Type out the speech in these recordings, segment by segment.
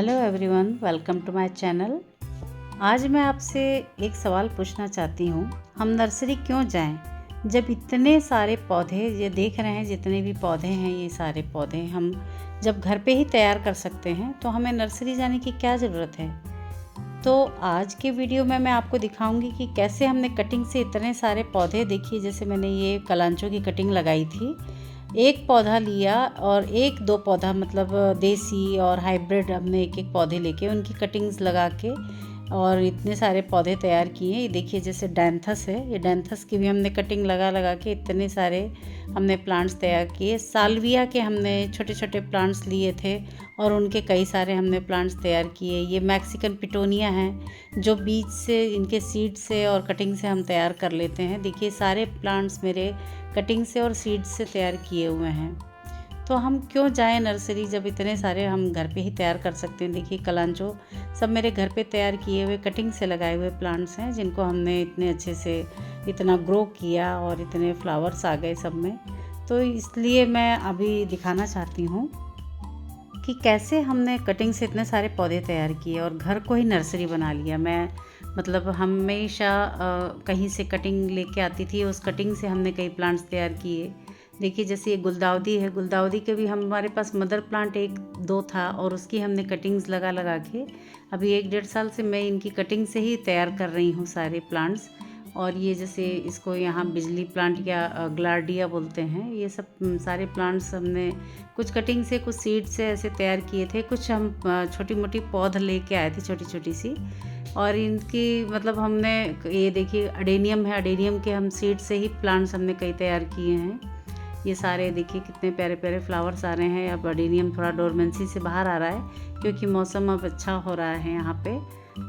Hello everyone, welcome to my channel. आज मैं आपसे एक सवाल पूछना चाहती हूँ, हम नर्सरी क्यों जाएं जब इतने सारे पौधे ये देख रहे हैं, जितने भी पौधे हैं ये सारे पौधे हम जब घर पे ही तैयार कर सकते हैं तो हमें नर्सरी जाने की क्या ज़रूरत है। तो आज के वीडियो में मैं आपको दिखाऊंगी कि कैसे हमने कटिंग से इतने सारे पौधे, देखिए जैसे मैंने ये कलांचो की कटिंग लगाई थी, एक पौधा लिया और एक दो पौधा मतलब देसी और हाइब्रिड हमने एक एक पौधे लेके उनकी कटिंग्स लगा के और इतने सारे पौधे तैयार किए। ये देखिए जैसे डैंथस है, ये डैंथस की भी हमने कटिंग लगा लगा के इतने सारे हमने प्लांट्स तैयार किए। साल्विया के हमने छोटे छोटे प्लांट्स लिए थे और उनके कई सारे हमने प्लांट्स तैयार किए। ये मैक्सिकन पिटोनिया हैं जो बीज से, इनके सीड से और कटिंग से हम तैयार कर लेते हैं। देखिए सारे प्लांट्स मेरे कटिंग से और सीड से तैयार किए हुए हैं। तो हम क्यों जाएं नर्सरी जब इतने सारे हम घर पे ही तैयार कर सकते हैं। देखिए कलांचो सब मेरे घर पे तैयार किए हुए कटिंग से लगाए हुए प्लांट्स हैं, जिनको हमने इतने अच्छे से इतना ग्रो किया और इतने फ्लावर्स आ गए सब में। तो इसलिए मैं अभी दिखाना चाहती हूँ कि कैसे हमने कटिंग से इतने सारे पौधे तैयार किए और घर को ही नर्सरी बना लिया। मैं मतलब हमेशा कहीं से कटिंग लेके आती थी, उस कटिंग से हमने कई प्लांट्स तैयार किए। देखिए जैसे ये गुलदाउदी है, गुलदाउदी के भी हमारे पास मदर प्लांट एक दो था और उसकी हमने कटिंग्स लगा लगा के अभी 1-1.5 साल से मैं इनकी कटिंग से ही तैयार कर रही हूँ सारे प्लांट्स। और ये जैसे इसको यहाँ बिजली प्लांट या ग्लार्डिया बोलते हैं, ये सब सारे प्लांट्स हमने कुछ कटिंग से कुछ सीड से ऐसे तैयार किए थे। कुछ हम छोटी मोटी पौध लेके आए थे छोटी छोटी सी, और इनकी मतलब हमने ये देखिए अडेनियम है, अडेनियम के हम सीड से ही प्लांट्स हमने कई तैयार किए हैं। ये सारे देखिए कितने प्यारे प्यारे फ्लावर्स आ रहे हैं। अब अडेनियम थोड़ा डोरमेंसी से बाहर आ रहा है क्योंकि मौसम अब अच्छा हो रहा है यहाँ पे,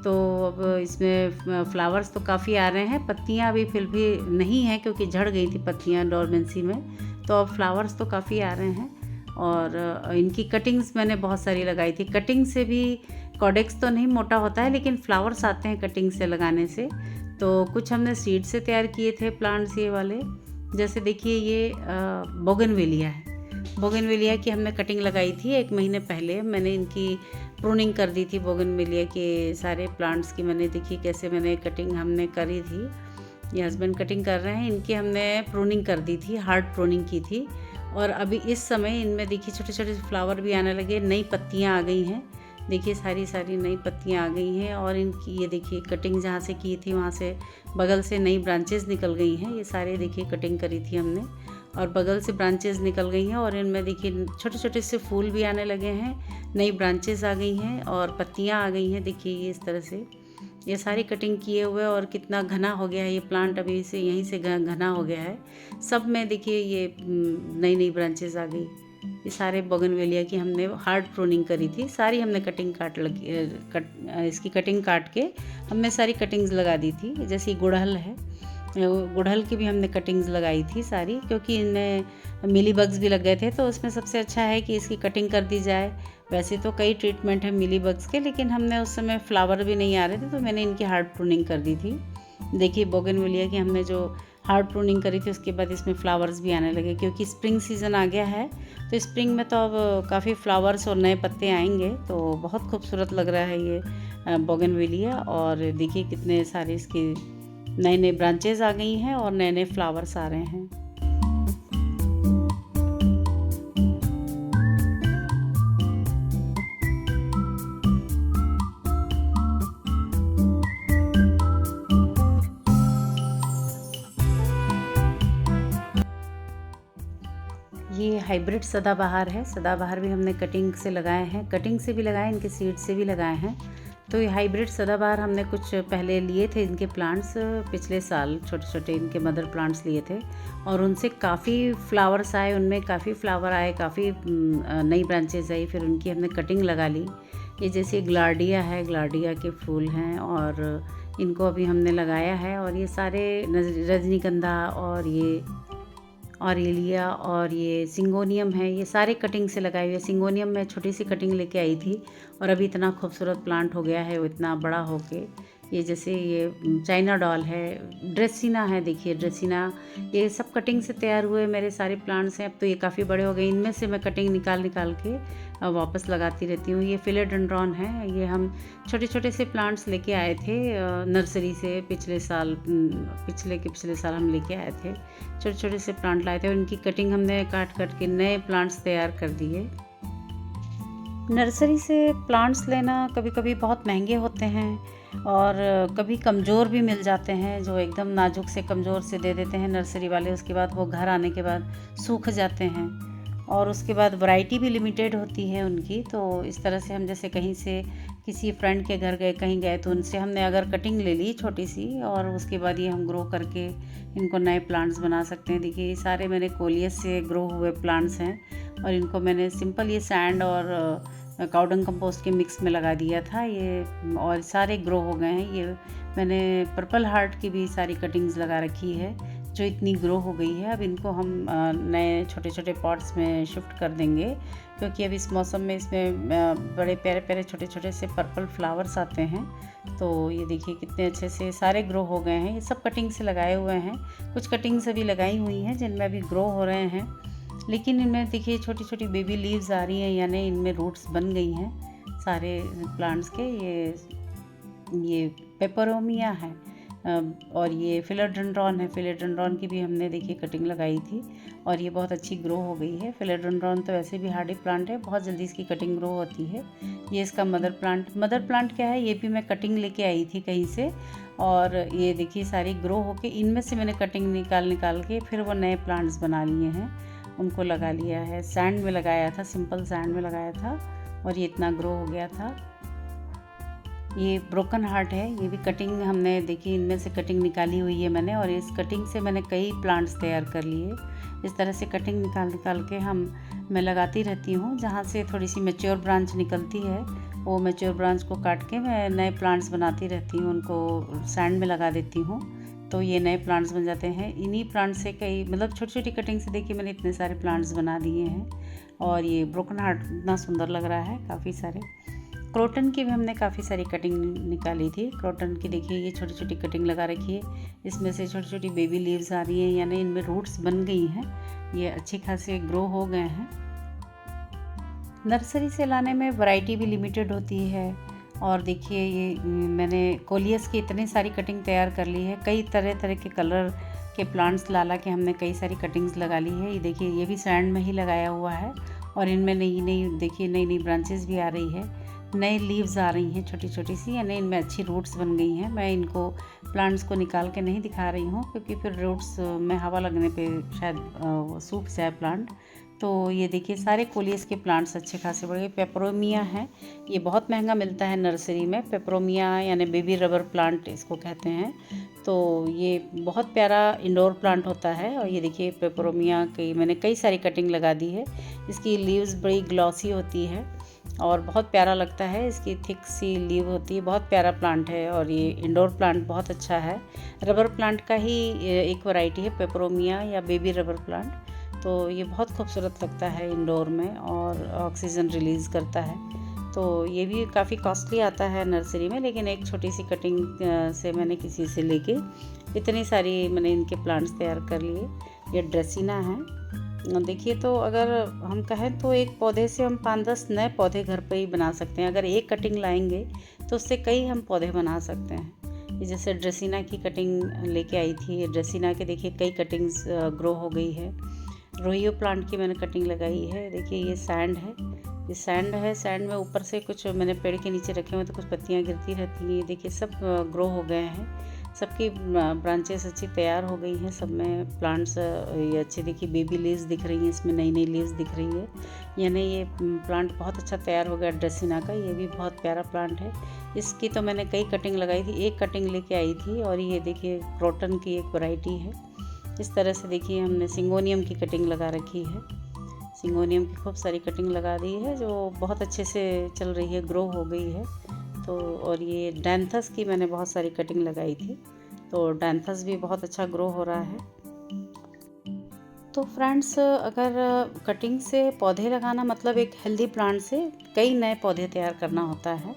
तो अब इसमें फ्लावर्स तो काफ़ी आ रहे हैं। पत्तियाँ अभी फिर भी नहीं हैं क्योंकि झड़ गई थी पत्तियाँ डोरमेंसी में, तो अब फ्लावर्स तो काफ़ी आ रहे हैं। और इनकी कटिंग्स मैंने बहुत सारी लगाई थी। कटिंग से भी कॉडेक्स तो नहीं मोटा होता है, लेकिन फ्लावर्स आते हैं कटिंग से लगाने से। तो कुछ हमने सीड से तैयार किए थे प्लांट्स ये वाले। जैसे देखिए ये बोगनवेलिया है, बोगनवेलिया की हमने कटिंग लगाई थी 1 महीने पहले। मैंने इनकी प्रूनिंग कर दी थी बोगनवेलिया के सारे प्लांट्स की। मैंने देखी कैसे मैंने कटिंग हमने करी थी, ये हस्बैंड कटिंग कर रहे हैं, इनकी हमने प्रूनिंग कर दी थी, हार्ड प्रूनिंग की थी। और अभी इस समय इनमें देखिए छोटे छोटे फ्लावर भी आने लगे, नई पत्तियां आ गई हैं। देखिए सारी सारी नई पत्तियां आ गई हैं और इनकी ये देखिए कटिंग जहाँ से की थी वहाँ से बगल से नई ब्रांचेस निकल गई हैं। ये सारे देखिए कटिंग करी थी हमने और बगल से ब्रांचेस निकल गई हैं और इनमें देखिए छोटे छोटे से फूल भी आने लगे हैं, नई ब्रांचेस आ गई हैं और पत्तियां आ गई हैं। देखिए ये इस तरह से ये सारी कटिंग किए हुए और कितना घना हो गया है ये प्लांट, अभी से यहीं से घना हो गया है सब में। देखिए ये नई नई ब्रांचेस आ गई। ये सारे बोगनवेलिया की हमने हार्ड प्रूनिंग करी थी, सारी हमने कटिंग इसकी कटिंग काट के हमने सारी कटिंग्स लगा दी थी। जैसे गुड़हल है, गुड़हल की भी हमने कटिंग्स लगाई थी सारी, क्योंकि इनमें मिली बग्स भी लग गए थे, तो उसमें सबसे अच्छा है कि इसकी कटिंग कर दी जाए। वैसे तो कई ट्रीटमेंट है मिली बग्स के, लेकिन हमने उस समय फ्लावर भी नहीं आ रहे थे तो मैंने इनकी हार्ड प्रूनिंग कर दी थी। देखिए बोगनवेलिया की हमने जो हार्ड प्रूनिंग करी थी उसके बाद इसमें फ्लावर्स भी आने लगे, क्योंकि स्प्रिंग सीज़न आ गया है तो स्प्रिंग में तो अब काफ़ी फ्लावर्स और नए पत्ते आएंगे। तो बहुत खूबसूरत लग रहा है ये बोगनवेलिया। और देखिए कितने सारे इसके नए नए ब्रांचेस आ गई हैं और नए नए फ्लावर्स आ रहे हैं। ये हाइब्रिड सदाबहार है, सदाबहार भी हमने कटिंग से लगाए हैं, कटिंग से भी लगाए, इनके सीड से भी लगाए हैं। तो ये हाइब्रिड सदाबहार हमने कुछ पहले लिए थे इनके प्लांट्स, पिछले साल छोटे छोटे इनके मदर प्लांट्स लिए थे और उनसे काफ़ी फ्लावर्स आए, उनमें काफ़ी फ्लावर आए, काफ़ी नई ब्रांचेज आई, फिर उनकी हमने कटिंग लगा ली। ये जैसे ग्लार्डिया है, ग्लार्डिया के फूल हैं और इनको अभी हमने लगाया है। और ये सारे रजनीगंधा और ये ऑरेलिया और ये सिंगोनियम है, ये सारे कटिंग से लगाए हुए। सिंगोनियम में छोटी सी कटिंग लेके आई थी और अभी इतना खूबसूरत प्लांट हो गया है, वो इतना बड़ा होके। ये जैसे ये चाइना डॉल है, ड्रेसिना है, देखिए ड्रेसिना, ये सब कटिंग से तैयार हुए मेरे सारे प्लांट्स हैं। अब तो ये काफ़ी बड़े हो गए, इनमें से मैं कटिंग निकाल के वापस लगाती रहती हूँ। ये फिलेडेंड्रॉन है, ये हम छोटे छोटे से प्लांट्स लेके आए थे नर्सरी से पिछले साल, पिछले साल हम लेके आए थे। छोटे छोटे से प्लांट लाए थे और इनकी कटिंग हमने काट के नए प्लांट्स तैयार कर दिए। नर्सरी से प्लांट्स लेना कभी कभी बहुत महंगे होते हैं और कभी कमज़ोर भी मिल जाते हैं, जो एकदम नाजुक से कमज़ोर से दे देते हैं नर्सरी वाले। उसके बाद वो घर आने के बाद सूख जाते हैं और उसके बाद वैरायटी भी लिमिटेड होती है उनकी। तो इस तरह से हम जैसे कहीं से किसी फ्रेंड के घर गए, कहीं गए, तो उनसे हमने अगर कटिंग ले ली छोटी सी, और उसके बाद ये हम ग्रो करके इनको नए प्लांट्स बना सकते हैं। देखिए ये सारे मेरे कोलियस से ग्रो हुए प्लांट्स हैं और इनको मैंने सिंपल ये सैंड और काउडंग कंपोस्ट के मिक्स में लगा दिया था ये, और सारे ग्रो हो गए हैं। ये मैंने पर्पल हार्ट की भी सारी कटिंग्स लगा रखी है जो इतनी ग्रो हो गई है। अब इनको हम नए छोटे छोटे पॉट्स में शिफ्ट कर देंगे, क्योंकि अब इस मौसम में इसमें बड़े प्यारे प्यारे छोटे छोटे से पर्पल फ्लावर्स आते हैं। तो ये देखिए कितने अच्छे से सारे ग्रो हो गए हैं। ये सब कटिंग से लगाए हुए हैं, कुछ कटिंग्स अभी लगाई हुई हैं जिनमें अभी ग्रो हो रहे हैं, लेकिन इनमें देखिए छोटी छोटी बेबी लीव्स आ रही हैं, यानी इनमें रूट्स बन गई हैं सारे प्लांट्स के। ये पेपरोमिया है और ये फिलेडेंड्रॉन है। फिलेडेंड्रॉन की भी हमने देखिए कटिंग लगाई थी और ये बहुत अच्छी ग्रो हो गई है। फिलेडेंड्रॉन तो वैसे भी हार्डी प्लांट है, बहुत जल्दी इसकी कटिंग ग्रो होती है। ये इसका मदर प्लांट क्या है, ये भी मैं कटिंग लेके आई थी कहीं से, और ये देखिए सारी ग्रो होके इनमें से मैंने कटिंग निकाल के फिर वो नए प्लांट्स बना लिए हैं, उनको लगा लिया है। सैंड में लगाया था, सिंपल सैंड में लगाया था और ये इतना ग्रो हो गया था। ये ब्रोकन हार्ट है, ये भी कटिंग हमने देखी, इनमें से कटिंग निकाली हुई है मैंने, और इस कटिंग से मैंने कई प्लांट्स तैयार कर लिए। इस तरह से कटिंग निकाल के मैं लगाती रहती हूँ। जहाँ से थोड़ी सी मैच्योर ब्रांच निकलती है, वो मैच्योर ब्रांच को काट के मैं नए प्लांट्स बनाती रहती हूँ, उनको सैंड में लगा देती हूँ, तो ये नए प्लांट्स बन जाते हैं। इन्हीं प्लांट से कई, मतलब छोटी छोटी कटिंग से देखिए मैंने इतने सारे प्लांट्स बना दिए हैं। और ये ब्रोकन हार्ट इतना सुंदर लग रहा है, काफ़ी सारे। क्रोटन की भी हमने काफ़ी सारी कटिंग निकाली थी। क्रोटन की देखिए ये छोटी छोटी कटिंग लगा रखी है, इसमें से छोटी छोटी बेबी लीव्स आ रही हैं, यानी इनमें रूट्स बन गई हैं, ये अच्छी खासे ग्रो हो गए हैं। नर्सरी से लाने में वैरायटी भी लिमिटेड होती है। और देखिए ये मैंने कोलियस की इतनी सारी कटिंग तैयार कर ली है, कई तरह तरह के कलर के प्लांट्स ला के हमने कई सारी कटिंग्स लगा ली है। ये देखिए ये भी सैंड में ही लगाया हुआ है और इनमें नई ब्रांचेस भी आ रही है, नए लीव्स आ रही हैं छोटी छोटी सी, यानी इनमें अच्छी रूट्स बन गई हैं। मैं इनको प्लांट्स को निकाल के नहीं दिखा रही हूँ, क्योंकि फिर रूट्स में हवा लगने पे शायद सूख जाए प्लांट। तो ये देखिए सारे कोलियस के प्लांट्स अच्छे खासे बढ़ गए। पेपरोमिया है, ये बहुत महंगा मिलता है नर्सरी में। पेपरोमिया यानी बेबी रबर प्लांट इसको कहते हैं। तो ये बहुत प्यारा इंडोर प्लांट होता है। और ये देखिए पेपरोमिया की मैंने कई सारी कटिंग लगा दी है। इसकी लीव्स बड़ी ग्लॉसी होती है और बहुत प्यारा लगता है, इसकी थिक सी लीव होती है, बहुत प्यारा प्लांट है। और ये इंडोर प्लांट बहुत अच्छा है। रबर प्लांट का ही एक वैरायटी है पेपरोमिया या बेबी रबर प्लांट। तो ये बहुत खूबसूरत लगता है इंडोर में और ऑक्सीजन रिलीज़ करता है। तो ये भी काफ़ी कॉस्टली आता है नर्सरी में, लेकिन एक छोटी सी कटिंग से मैंने किसी से लेके इतनी सारी मैंने इनके प्लांट्स तैयार कर लिए। ये ड्रेसिना है। देखिए तो अगर हम कहें तो एक पौधे से हम 5-10 नए पौधे घर पर ही बना सकते हैं। अगर एक कटिंग लाएंगे तो उससे कई हम पौधे बना सकते हैं। ये जैसे ड्रेसिना की कटिंग लेके आई थी, ये ड्रेसिना के देखिए कई कटिंग्स ग्रो हो गई है। रोहियो प्लांट की मैंने कटिंग लगाई है। देखिए ये सैंड है, ये सैंड है। सैंड में ऊपर से कुछ मैंने पेड़ के नीचे रखे हुए तो कुछ पत्तियां गिरती रहती हैं। ये देखिए सब ग्रो हो गए हैं, सबकी ब्रांचेस अच्छी तैयार हो गई हैं। सब में प्लांट्स ये अच्छे देखिए बेबी लीव्स दिख रही हैं, इसमें नई लीव्स दिख रही है, यानी ये प्लांट बहुत अच्छा तैयार हो गया ड्रेसिना का। ये भी बहुत प्यारा प्लांट है। इसकी तो मैंने कई कटिंग लगाई थी, एक कटिंग लेके आई थी। और ये देखिए क्रोटन की एक वैरायटी है। इस तरह से देखिए हमने सिंगोनियम की कटिंग लगा रखी है। सिंगोनियम की खूब सारी कटिंग लगा दी है जो बहुत अच्छे से चल रही है, ग्रो हो गई है। तो और ये डैंथस की मैंने बहुत सारी कटिंग लगाई थी, तो डैंथस भी बहुत अच्छा ग्रो हो रहा है। तो फ्रेंड्स, अगर कटिंग से पौधे लगाना मतलब एक हेल्दी प्लांट से कई नए पौधे तैयार करना होता है।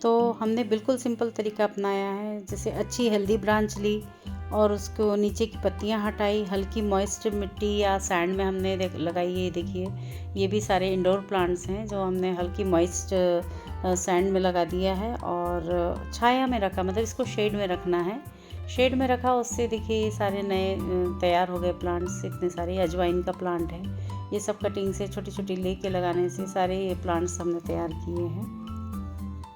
तो हमने बिल्कुल सिंपल तरीका अपनाया है। जैसे अच्छी हेल्दी ब्रांच ली और उसको नीचे की पत्तियां हटाई, हल्की मॉइस्ट मिट्टी या सैंड में हमने लगाई है। देखिए ये भी सारे इंडोर प्लांट्स हैं जो हमने हल्की मॉइस्ट सैंड में लगा दिया है और छाया में रखा, मतलब इसको शेड में रखना है। शेड में रखा, उससे देखिए ये सारे नए तैयार हो गए प्लांट्स। इतने सारे अजवाइन का प्लांट है, ये सब कटिंग से छोटी छोटी लेके लगाने से सारे ये प्लांट्स हमने तैयार किए हैं।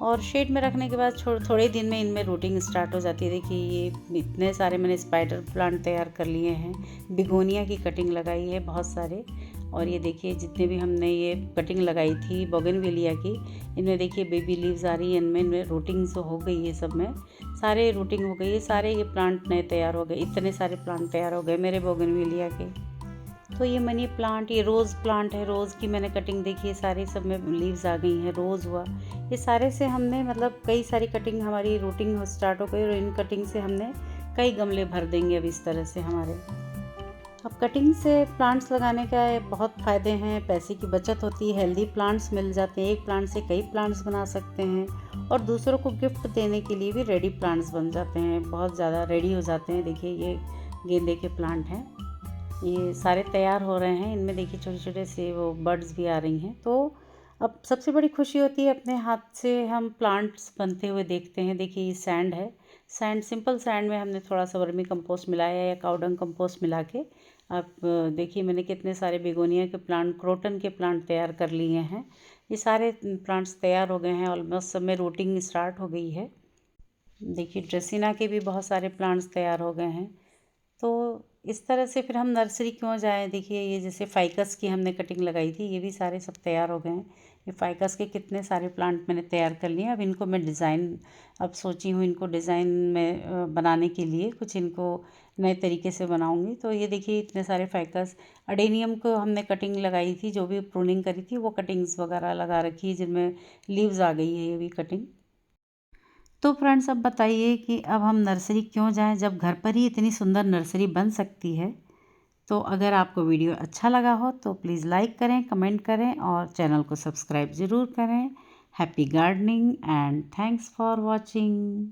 और शेड में रखने के बाद थोड़े दिन में इनमें रूटिंग स्टार्ट हो जाती है। देखिए ये इतने सारे मैंने स्पाइडर प्लांट तैयार कर लिए हैं, बिगोनिया की कटिंग लगाई है बहुत सारे। और ये देखिए जितने भी हमने ये कटिंग लगाई थी बोगनविलिया की, इनमें देखिए बेबी लीव्स आ रही है, इनमें रूटिंग्स हो गई है, सब में सारे रूटिंग हो गई है, सारे ये प्लांट नए तैयार हो गए। इतने सारे प्लांट तैयार हो गए मेरे बोगनविलिया के। तो ये मनी प्लांट, ये रोज़ प्लांट है, रोज़ की मैंने कटिंग देखी है, सारे सब में लीव्स आ गई हैं, रोज़ हुआ। ये सारे से हमने मतलब कई सारी कटिंग हमारी रूटिंग स्टार्ट हो गई और इन कटिंग से हमने कई गमले भर देंगे अब इस तरह से हमारे। अब कटिंग से प्लांट्स लगाने का बहुत फ़ायदे हैं, पैसे की बचत होती है, हेल्दी प्लांट्स मिल जाते हैं, एक प्लांट से कई प्लांट्स बना सकते हैं और दूसरों को गिफ्ट देने के लिए भी रेडी प्लांट्स बन जाते हैं, बहुत ज़्यादा रेडी हो जाते हैं। देखिए ये गेंदे के प्लांट हैं, ये सारे तैयार हो रहे हैं, इनमें देखिए छोटे छोटे से वो बर्ड्स भी आ रही हैं। तो अब सबसे बड़ी खुशी होती है अपने हाथ से हम प्लांट्स बनते हुए देखते हैं। देखिए ये सैंड है, सैंड सिंपल सैंड में हमने थोड़ा सा वर्मी कंपोस्ट मिलाया या काउडंग कंपोस्ट मिला के। अब देखिए मैंने कितने सारे बेगोनिया के प्लांट, क्रोटन के प्लांट तैयार कर लिए हैं। ये सारे प्लांट्स तैयार हो गए हैं, ऑलमोस्ट सब में रूटिंग स्टार्ट हो गई है। देखिए ड्रेसिना के भी बहुत सारे प्लांट्स तैयार हो गए हैं। तो इस तरह से फिर हम नर्सरी क्यों जाएं। देखिए ये जैसे फाइकस की हमने कटिंग लगाई थी, ये भी सारे सब तैयार हो गए हैं। ये फाइकस के कितने सारे प्लांट मैंने तैयार कर लिए। अब इनको मैं डिज़ाइन, अब सोची हूँ इनको डिज़ाइन में बनाने के लिए कुछ इनको नए तरीके से बनाऊंगी। तो ये देखिए इतने सारे फाइकस, अडेनियम को हमने कटिंग लगाई थी, जो भी प्रूनिंग करी थी वो कटिंग्स वगैरह लगा रखी है जिनमें लीव्स आ गई है ये भी कटिंग। तो फ्रेंड्स अब बताइए कि अब हम नर्सरी क्यों जाएं जब घर पर ही इतनी सुंदर नर्सरी बन सकती है। तो अगर आपको वीडियो अच्छा लगा हो तो प्लीज़ लाइक करें, कमेंट करें और चैनल को सब्सक्राइब ज़रूर करें। Happy gardening and thanks for watching.